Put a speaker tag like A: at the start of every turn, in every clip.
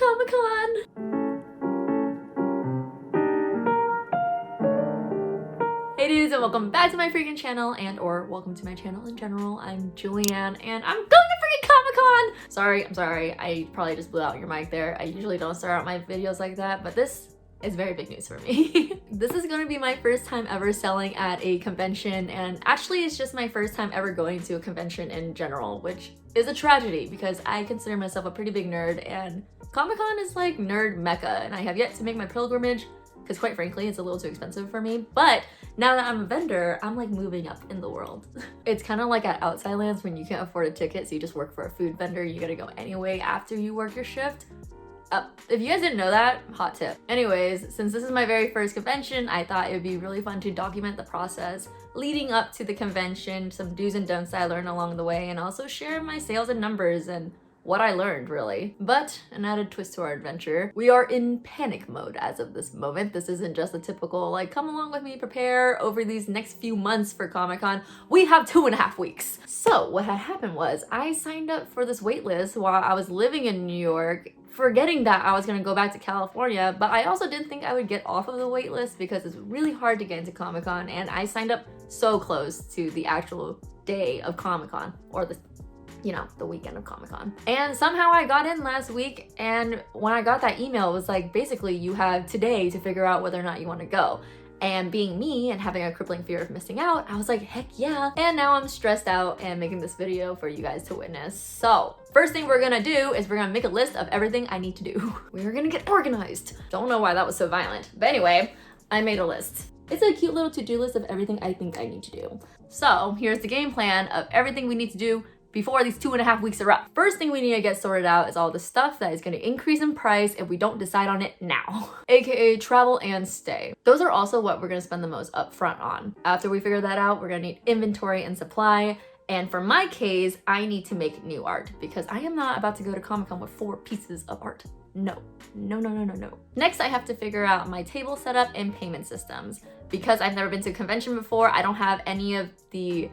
A: Comic Con! Hey dudes, and welcome back to my freaking channel, or welcome to my channel in general. I'm Julianne, and I'm going to freaking Comic Con! I'm sorry, I probably just blew out your mic there. I usually don't start out my videos like that, but this is very big news for me. This is going to be my first time ever selling at a convention, and actually it's just my first time ever going to a convention in general, which is a tragedy because I consider myself a pretty big nerd, and Comic-Con is like nerd mecca, and I have yet to make my pilgrimage because quite frankly it's a little too expensive for me. But now that I'm a vendor, I'm like moving up in the world. It's kind of like at Outside Lands when you can't afford a ticket, so you just work for a food vendor. You gotta go anyway after you work your shift. If you guys didn't know that, hot tip. Anyways, since this is my very first convention, I thought it would be really fun to document the process leading up to the convention, some do's and don'ts I learned along the way, and also share my sales and numbers and what I learned, really. But an added twist to our adventure, we are in panic mode as of this moment. This isn't just a typical, like, come along with me, prepare over these next few months for Comic-Con. We have 2.5 weeks. So what had happened was I signed up for this wait list while I was living in New York, forgetting that I was gonna go back to California, but I also didn't think I would get off of the wait list because it's really hard to get into Comic-Con, and I signed up so close to the actual day of Comic-Con, or the weekend of Comic-Con. And somehow I got in last week, and when I got that email, it was like, basically you have today to figure out whether or not you want to go. And being me and having a crippling fear of missing out, I was like, heck yeah. And now I'm stressed out and making this video for you guys to witness. So first thing we're gonna do is we're gonna make a list of everything I need to do. We're gonna get organized. Don't know why that was so violent. But anyway, I made a list. It's a cute little to-do list of everything I think I need to do. So here's the game plan of everything we need to do before these 2.5 weeks are up. First thing we need to get sorted out is all the stuff that is going to increase in price if we don't decide on it now, aka travel and stay. Those are also what we're going to spend the most upfront on. After we figure that out, we're going to need inventory and supply. And for my case, I need to make new art because I am not about to go to Comic-Con with 4 pieces of art. No. Next, I have to figure out my table setup and payment systems. Because I've never been to a convention before, I don't have any of the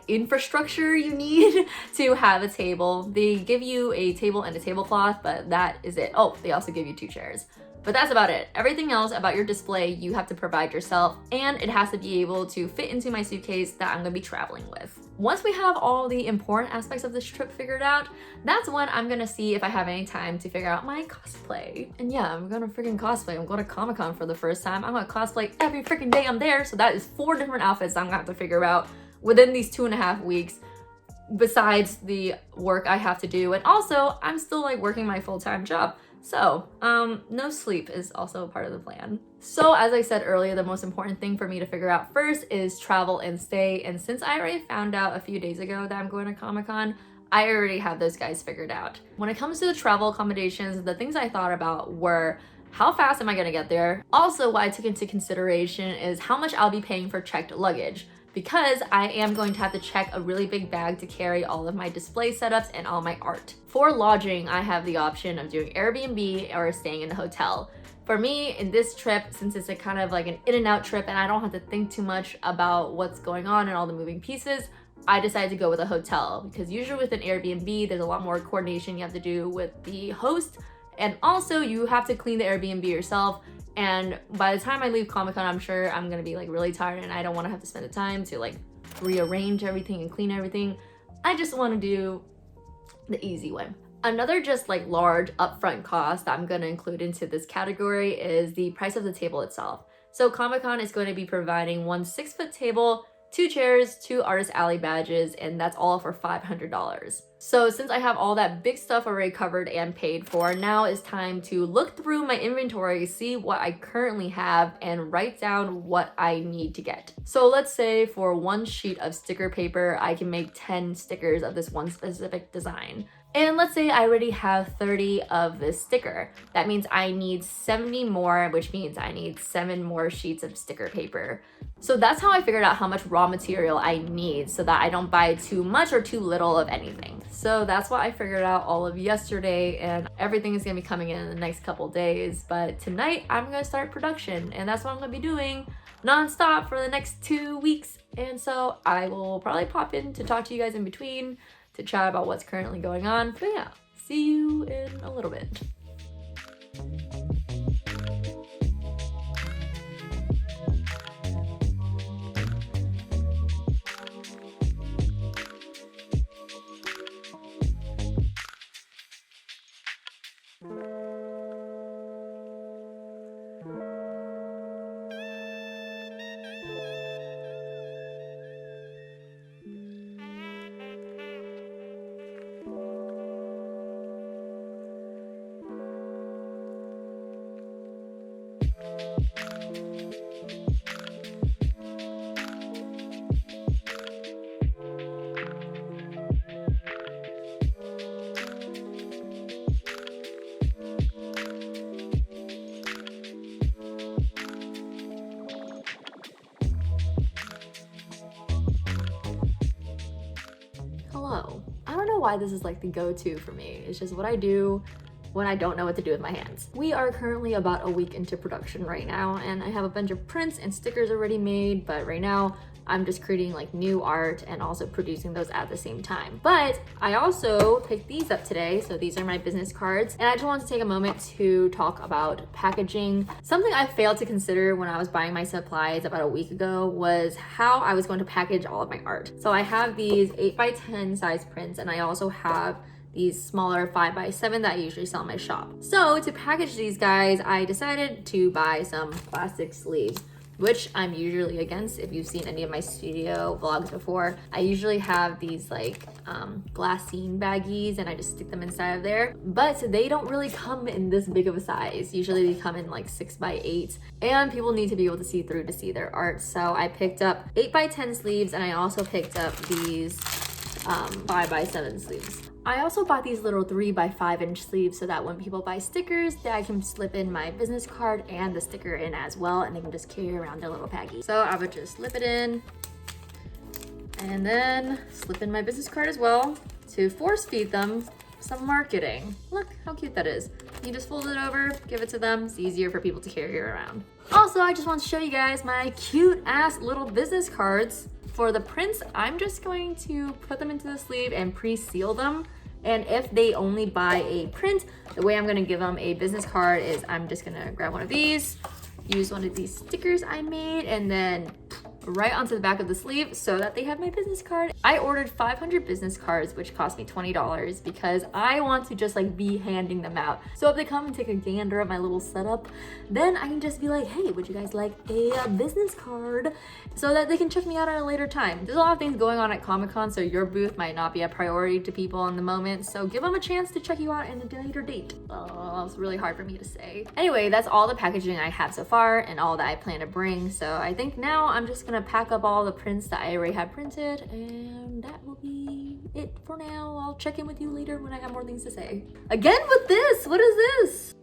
A: infrastructure you need to have a table. They give you a table and a tablecloth, but that is it. Oh, they also give you 2 chairs. But that's about it. Everything else about your display you have to provide yourself, and it has to be able to fit into my suitcase that I'm gonna be traveling with. Once we have all the important aspects of this trip figured out, that's when I'm gonna see if I have any time to figure out my cosplay. And yeah, I'm gonna freaking cosplay. I'm going to Comic-Con for the first time. I'm gonna cosplay every freaking day I'm there, so that is 4 different outfits I'm gonna have to figure out within these 2.5 weeks, besides the work I have to do. And also, I'm still like working my full-time job. So, no sleep is also a part of the plan. So as I said earlier, the most important thing for me to figure out first is travel and stay. And since I already found out a few days ago that I'm going to Comic-Con, I already have those guys figured out. When it comes to the travel accommodations, the things I thought about were how fast am I gonna get there? Also, what I took into consideration is how much I'll be paying for checked luggage, because I am going to have to check a really big bag to carry all of my display setups and all my art. For lodging, I have the option of doing Airbnb or staying in a hotel. For me, in this trip, since it's a kind of like an in and out trip and I don't have to think too much about what's going on and all the moving pieces, I decided to go with a hotel, because usually with an Airbnb, there's a lot more coordination you have to do with the host, and also you have to clean the Airbnb yourself. And by the time I leave Comic-Con, I'm sure I'm gonna be like really tired, and I don't want to have to spend the time to like rearrange everything and clean everything. I just want to do the easy way. Another just like large upfront cost that I'm gonna include into this category is the price of the table itself. So Comic-Con is going to be providing 1 6-foot table, 2 chairs, 2 Artist Alley badges, and that's all for $500. So since I have all that big stuff already covered and paid for, now it's time to look through my inventory, see what I currently have, and write down what I need to get. So let's say for 1 sheet of sticker paper, I can make 10 stickers of this one specific design. And let's say I already have 30 of this sticker. That means I need 70 more, which means I need 7 more sheets of sticker paper. So that's how I figured out how much raw material I need so that I don't buy too much or too little of anything. So that's what I figured out all of yesterday, and everything is gonna be coming in the next couple days. But tonight I'm gonna start production, and that's what I'm gonna be doing nonstop for the next 2 weeks. And so I will probably pop in to talk to you guys in between to chat about what's currently going on. But yeah, see you in a little bit. Hello. I don't know why this is like the go-to for me. It's just what I do when I don't know what to do with my hands. We are currently about a week into production right now, and I have a bunch of prints and stickers already made, but right now I'm just creating like new art and also producing those at the same time. But I also picked these up today. So these are my business cards, and I just wanted to take a moment to talk about packaging. Something I failed to consider when I was buying my supplies about a week ago was how I was going to package all of my art. So I have these 8x10 size prints, and I also have these smaller 5x7 that I usually sell in my shop. So to package these guys, I decided to buy some plastic sleeves, which I'm usually against. If you've seen any of my studio vlogs before, I usually have these like glassine baggies and I just stick them inside of there. But they don't really come in this big of a size. Usually they come in like 6x8, and people need to be able to see through to see their art. So I picked up 8x10 sleeves, and I also picked up these 5x7 sleeves. I also bought these little 3x5" sleeves so that when people buy stickers, that I can slip in my business card and the sticker in as well, and they can just carry around their little baggie. So I would just slip it in and then slip in my business card as well to force feed them some marketing. Look how cute that is. You just fold it over, give it to them. It's easier for people to carry around. Also, I just want to show you guys my cute ass little business cards. For the prints, I'm just going to put them into the sleeve and pre-seal them. And if they only buy a print, the way I'm gonna give them a business card is I'm just gonna grab one of these, use one of these stickers I made, and then right onto the back of the sleeve so that they have my business card. I ordered 500 business cards, which cost me $20 because I want to just like be handing them out. So if they come and take a gander at my little setup, then I can just be like, hey, would you guys like a business card? So that they can check me out at a later time. There's a lot of things going on at Comic Con, so your booth might not be a priority to people in the moment. So give them a chance to check you out in a later date. Oh, it's really hard for me to say. Anyway, that's all the packaging I have so far and all that I plan to bring. So I think now I'm just gonna pack up all the prints that I already have printed, and that will be it for now. I'll check in with you later when I have more things to say. Again with this, what is this?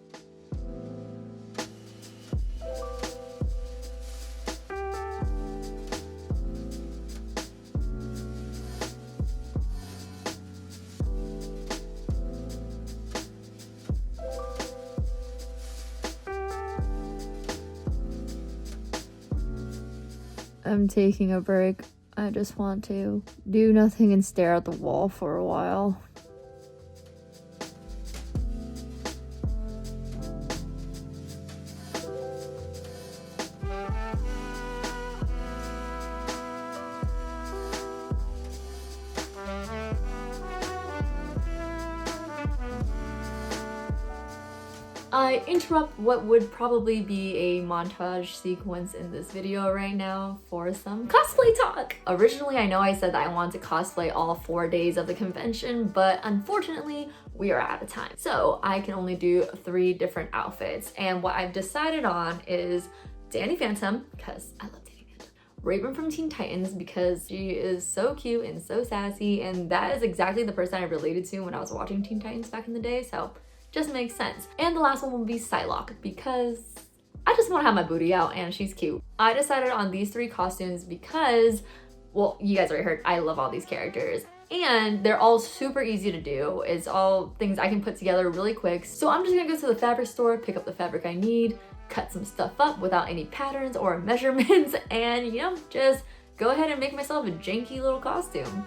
A: I'm taking a break. I just want to do nothing and stare at the wall for a while. I interrupt what would probably be a montage sequence in this video right now for some cosplay talk. Originally, I know I said that I wanted to cosplay all 4 days of the convention, but unfortunately, we are out of time. So I can only do 3 different outfits. And what I've decided on is Danny Phantom, because I love Danny Phantom. Raven from Teen Titans, because she is so cute and so sassy, and that is exactly the person I related to when I was watching Teen Titans back in the day, so just makes sense. And the last one will be Psylocke, because I just want to have my booty out and she's cute. I decided on these 3 costumes because, well, you guys already heard, I love all these characters. And they're all super easy to do. It's all things I can put together really quick. So I'm just gonna go to the fabric store, pick up the fabric I need, cut some stuff up without any patterns or measurements, and you know, just go ahead and make myself a janky little costume.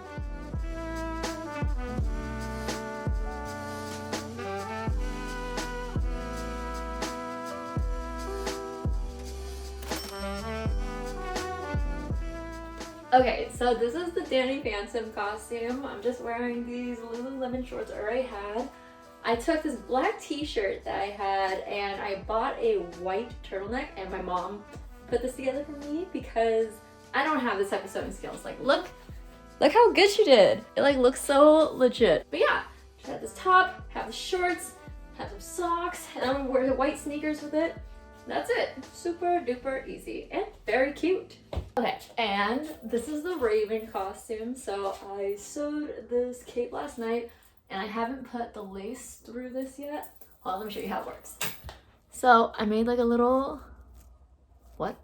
A: Okay, so this is the Danny Phantom costume. I'm just wearing these Lululemon shorts I already had. I took this black t-shirt that I had and I bought a white turtleneck, and my mom put this together for me because I don't have this type of sewing skills. Like, look how good she did. It like looks so legit. But yeah, she had this top, have the shorts, have some socks, and I'm gonna wear the white sneakers with it. That's it. Super duper easy and very cute. Okay, and this is the Raven costume. So I sewed this cape last night and I haven't put the lace through this yet. Well, let me show you how it works. So I made like a little, what?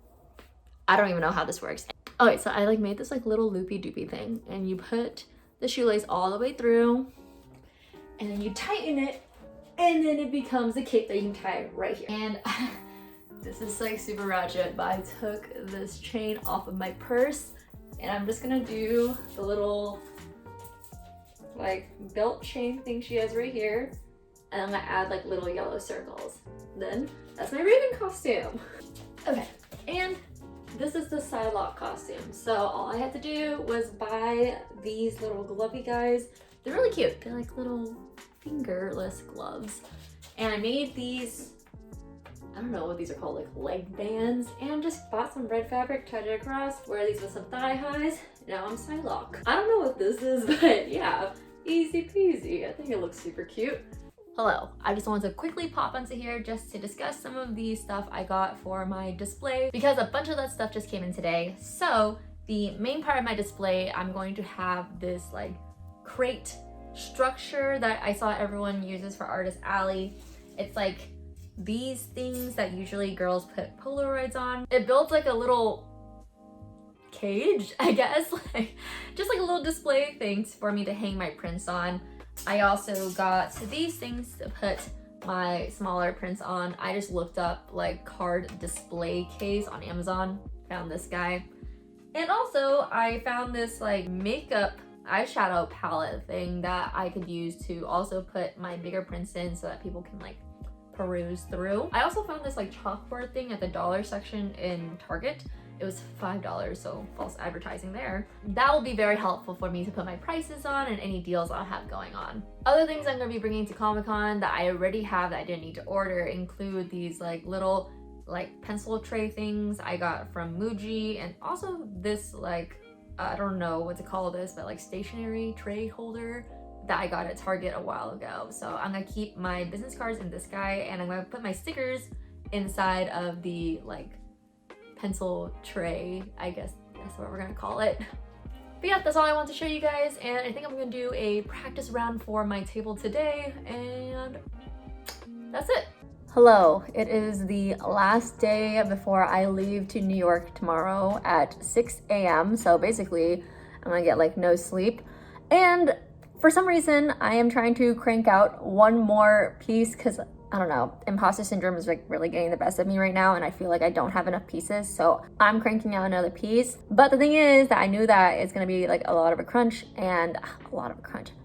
A: I don't even know how this works. Okay, so I like made this like little loopy doopy thing, and you put the shoelace all the way through and then you tighten it, and then it becomes a cape that you can tie right here. And this is like super ratchet, but I took this chain off of my purse and I'm just gonna do the little like belt chain thing she has right here, and I'm gonna add like little yellow circles. Then that's my Raven costume. Okay, and this is the Psylocke costume. So all I had to do was buy these little glovey guys. They're really cute. They're like little fingerless gloves. And I made these, I don't know what these are called, like leg bands, and just bought some red fabric, tied it across, wear these with some thigh highs. Now I'm Psylocke. I don't know what this is, but yeah, easy peasy. I think it looks super cute. Hello, I just wanted to quickly pop onto here just to discuss some of the stuff I got for my display, because a bunch of that stuff just came in today. So the main part of my display, I'm going to have this like crate structure that I saw everyone uses for Artist Alley. It's like these things that usually girls put Polaroids on. It builds like a little cage, I guess, like just like a little display things for me to hang my prints on. I also got these things to put my smaller prints on. I just looked up like card display case on Amazon, found this guy. And also I found this like makeup eyeshadow palette thing that I could use to also put my bigger prints in so that people can like peruse through. I also found this like chalkboard thing at the dollar section in Target. It was $5, so false advertising there. That will be very helpful for me to put my prices on and any deals I'll have going on. Other things I'm gonna be bringing to Comic Con that I already have that I didn't need to order include these like little like pencil tray things I got from Muji, and also this like, I don't know what to call this, but like stationery tray holder that I got at Target a while ago. So I'm gonna keep my business cards in this guy, and I'm gonna put my stickers inside of the like pencil tray, I guess that's what we're gonna call it. But yeah, that's all I want to show you guys, and I think I'm gonna do a practice round for my table today, and that's it. Hello, it is the last day before I leave to New York tomorrow at 6 a.m. So basically, I'm gonna get like no sleep. And for some reason, I am trying to crank out one more piece because I don't know, imposter syndrome is like really getting the best of me right now, and I feel like I don't have enough pieces, so I'm cranking out another piece. But the thing is that I knew that it's gonna be like a lot of a crunch, and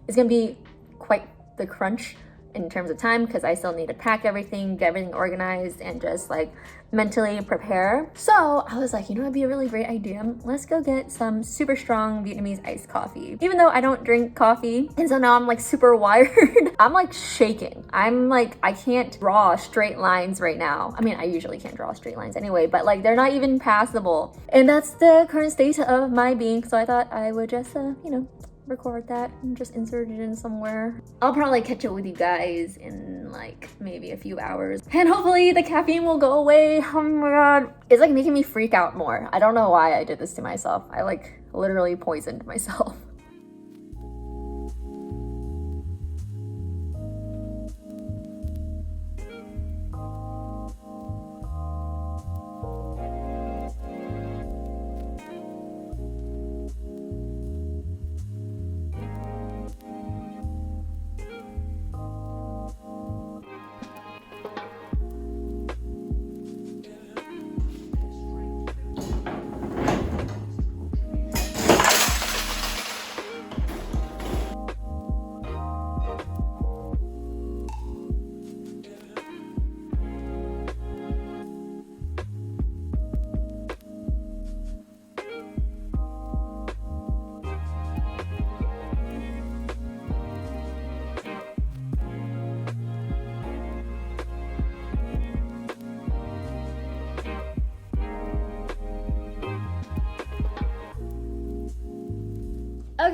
A: it's gonna be quite the crunch in terms of time, because I still need to pack everything, get everything organized, and just like mentally prepare. So I was like, you know, it'd be a really great idea. Let's go get some super strong Vietnamese iced coffee. Even though I don't drink coffee, and so now I'm like super wired. I'm like shaking. I'm like, I can't draw straight lines right now. I mean, I usually can't draw straight lines anyway, but like they're not even passable. And that's the current state of my being. So I thought I would just, you know, record that and just insert it in somewhere. I'll probably catch up with you guys in like maybe a few hours, and hopefully the caffeine will go away. Oh my god, it's like making me freak out more. I don't know why I did this to myself. I like literally poisoned myself.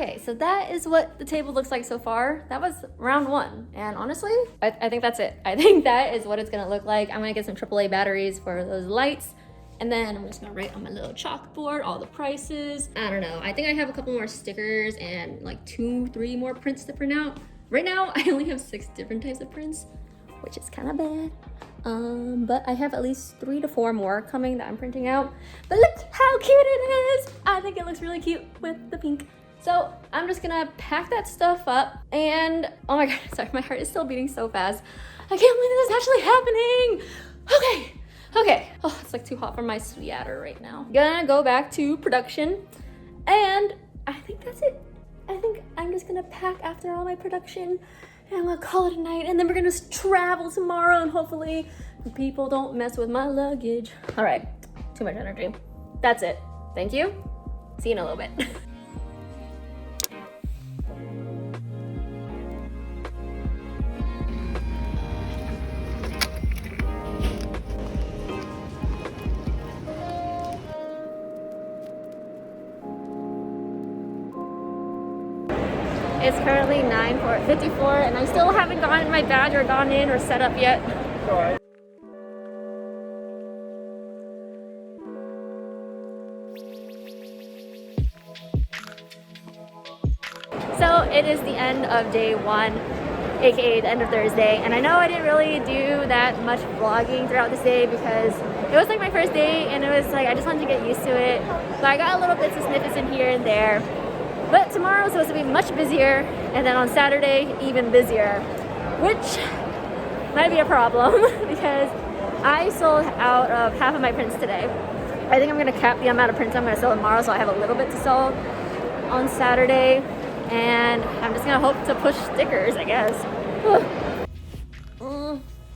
A: Okay, so that is what the table looks like so far. That was round one. And honestly, I think that's it. I think that is what it's gonna look like. I'm gonna get some AAA batteries for those lights. And then I'm just gonna write on my little chalkboard all the prices. I don't know, I think I have a couple more stickers and like 2-3 more prints to print out. Right now, I only have 6 different types of prints, which is kind of bad. But I have at least 3 to 4 more coming that I'm printing out. But look how cute it is! I think it looks really cute with the pink. So I'm just gonna pack that stuff up and, oh my god, sorry, my heart is still beating so fast. I can't believe this is actually happening! Okay. Oh, it's like too hot for my sweet adder right now. Gonna go back to production and I think that's it. I think I'm just gonna pack after all my production and I'm gonna call it a night, and then we're gonna travel tomorrow and hopefully people don't mess with my luggage. All right, too much energy. That's it. Thank you. See you in a little bit. It's currently 9:54 and I still haven't gotten my badge or gone in or set up yet. So it is the end of day 1, aka the end of Thursday, and I know I didn't really do that much vlogging throughout this day because it was like my first day and it was like I just wanted to get used to it. But I got a little bits of snippets in here and there. But tomorrow is supposed to be much busier, and then on Saturday, even busier, which might be a problem because I sold out of half of my prints today. I think I'm gonna cap the amount of prints I'm gonna sell tomorrow, so I have a little bit to sell on Saturday, and I'm just gonna hope to push stickers, I guess.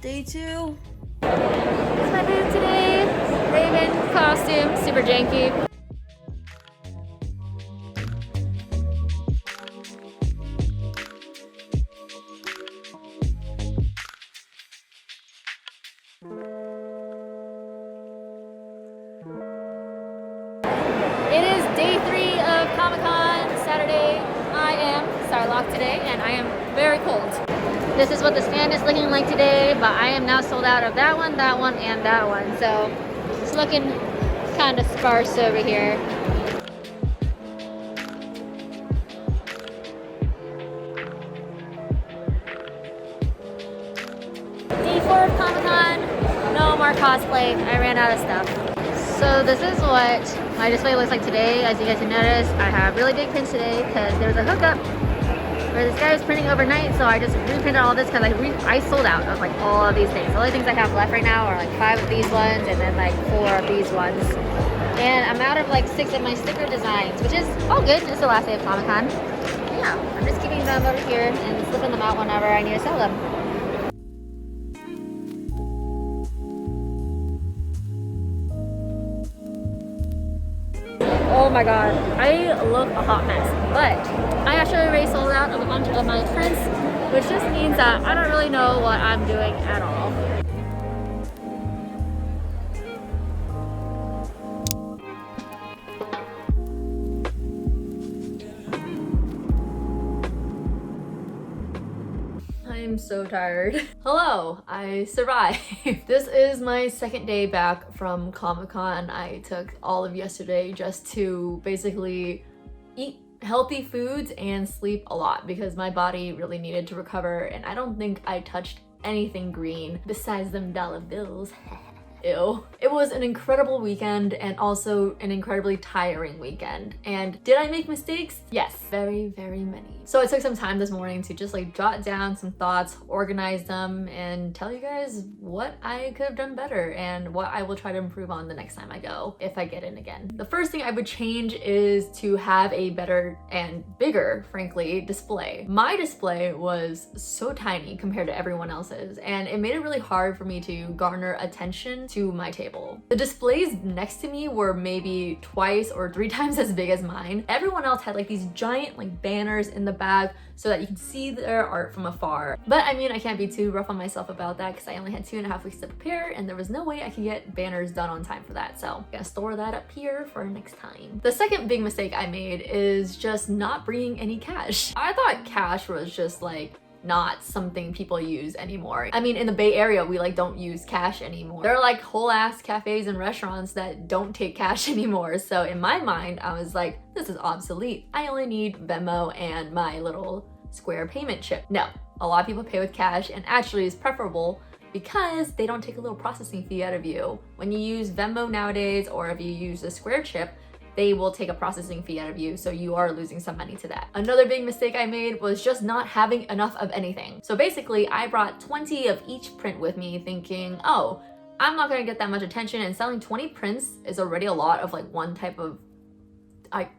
A: Day 2. This is my booth today. Raven costume, super janky. It is day 3 of Comic Con, Saturday. I am Psylocke today, and I am very cold. This is what the stand is looking like today, but I am now sold out of that one, and that one. So it's looking kind of sparse over here. Day 4 of Comic Con, no more cosplay. I ran out of stuff. So this is what my display looks like today. As you guys can notice, I have really big prints today because there's a hookup where this guy was printing overnight, so I just reprinted all this because I sold out of like all of these things. The only things I have left right now are like 5 of these ones and then like 4 of these ones. And I'm out of like 6 of my sticker designs, which is all good. It's the last day of Comic Con. Yeah, I'm just keeping them over here and slipping them out whenever I need to sell them. Oh my god, I look a hot mess, but I actually already sold out of a bunch of my prints, which just means that I don't really know what I'm doing at all. I'm so tired. Hello, I survived. This is my second day back from Comic-Con. I took all of yesterday just to basically eat healthy foods and sleep a lot because my body really needed to recover, and I don't think I touched anything green besides them dollar bills. Ew. It was an incredible weekend and also an incredibly tiring weekend. And did I make mistakes? Yes, very, very many. So I took some time this morning to just like jot down some thoughts, organize them, and tell you guys what I could have done better and what I will try to improve on the next time I go, if I get in again. The first thing I would change is to have a better and bigger, frankly, display. My display was so tiny compared to everyone else's, and it made it really hard for me to garner attention to my table. The displays next to me were maybe twice or 3 times as big as mine. Everyone else had like these giant like banners in the back so that you can see their art from afar. But I mean, I can't be too rough on myself about that because I only had 2.5 weeks to prepare and there was no way I could get banners done on time for that. So I'm gonna store that up here for next time. The second big mistake I made is just not bringing any cash. I thought cash was just like not something people use anymore. I mean, in the Bay Area, we like don't use cash anymore. There are like whole ass cafes and restaurants that don't take cash anymore. So in my mind, I was like, this is obsolete. I only need Venmo and my little Square payment chip. No, a lot of people pay with cash and actually is preferable because they don't take a little processing fee out of you. When you use Venmo nowadays, or if you use a Square chip, they will take a processing fee out of you, so you are losing some money to that. Another big mistake I made was just not having enough of anything. So basically, I brought 20 of each print with me thinking, oh, I'm not gonna get that much attention, and selling 20 prints is already a lot of like one type of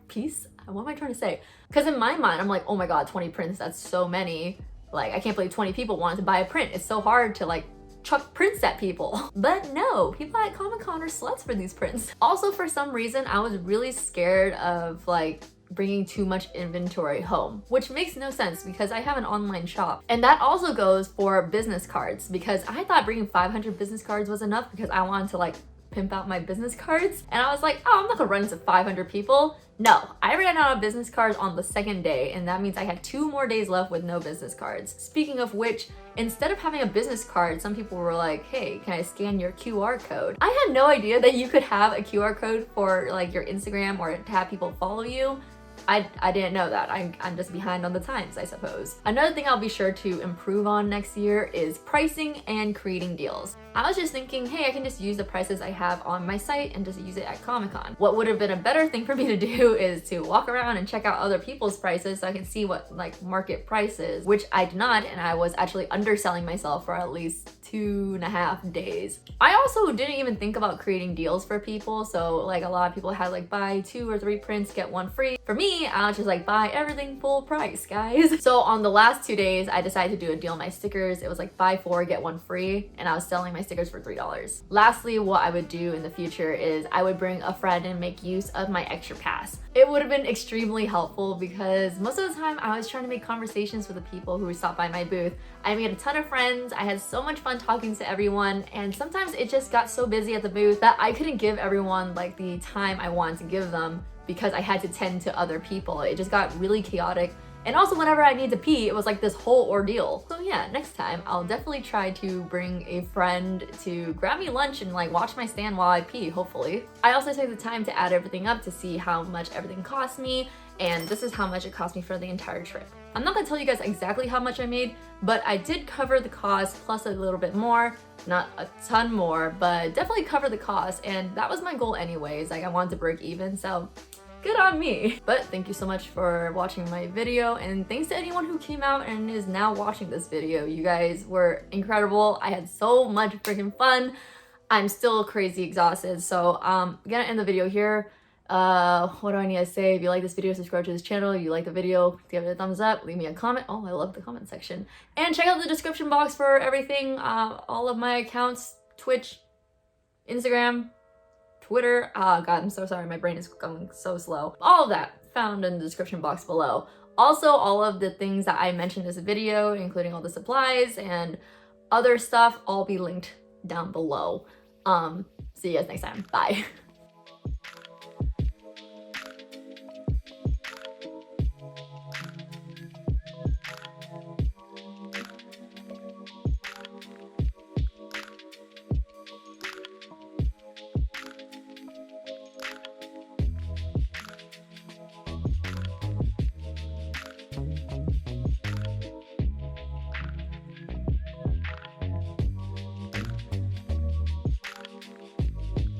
A: piece? What am I trying to say? Because in my mind, I'm like, oh my god, 20 prints, that's so many. Like, I can't believe 20 people wanted to buy a print. It's so hard to like chuck prints at people. But no, people at Comic Con are sluts for these prints. Also, for some reason, I was really scared of like bringing too much inventory home, which makes no sense because I have an online shop. And that also goes for business cards, because I thought bringing 500 business cards was enough because I wanted to like pimp out my business cards. And I was like, oh, I'm not gonna run into 500 people. No, I ran out of business cards on the second day, and that means I had 2 more days left with no business cards. Speaking of which, instead of having a business card, some people were like, hey, can I scan your QR code? I had no idea that you could have a QR code for like your Instagram or to have people follow you. I didn't know that. I'm just behind on the times, I suppose. Another thing I'll be sure to improve on next year is pricing and creating deals. I was just thinking, hey, I can just use the prices I have on my site and just use it at Comic Con. What would have been a better thing for me to do is to walk around and check out other people's prices so I can see what like market price is, which I did not, and I was actually underselling myself for at least 2.5 days. I also didn't even think about creating deals for people. So like a lot of people had like buy 2 or 3 prints, get 1 free. For me, I was just like buy everything full price, guys. So on the last 2 days, I decided to do a deal on my stickers. It was like buy 4, get 1 free, and I was selling my stickers for $3. Lastly, what I would do in the future is I would bring a friend and make use of my extra pass. It would have been extremely helpful because most of the time I was trying to make conversations with the people who would stop by my booth. I made a ton of friends, I had so much fun talking to everyone, and sometimes it just got so busy at the booth that I couldn't give everyone like the time I wanted to give them because I had to tend to other people. It just got really chaotic. And also whenever I need to pee, it was like this whole ordeal. So yeah, next time I'll definitely try to bring a friend to grab me lunch and like watch my stand while I pee, hopefully. I also took the time to add everything up to see how much everything cost me, and this is how much it cost me for the entire trip. I'm not gonna tell you guys exactly how much I made, but I did cover the cost plus a little bit more. Not a ton more, but definitely cover the cost, and that was my goal anyways. Like I wanted to break even, so good on me. But thank you so much for watching my video, and thanks to anyone who came out and is now watching this video. You guys were incredible. I had so much freaking fun. I'm still crazy exhausted, so I'm gonna end the video here. What do I need to say? If you like this video, subscribe to this channel. If you like the video, give it a thumbs up, leave me a comment. Oh, I love the comment section. And check out the description box for everything, all of my accounts, Twitch, Instagram, Twitter. Oh god, I'm so sorry, my brain is going so slow. All of that found in the description box below. Also, all of the things that I mentioned in this video, including all the supplies and other stuff, all be linked down below. See you guys next time. Bye.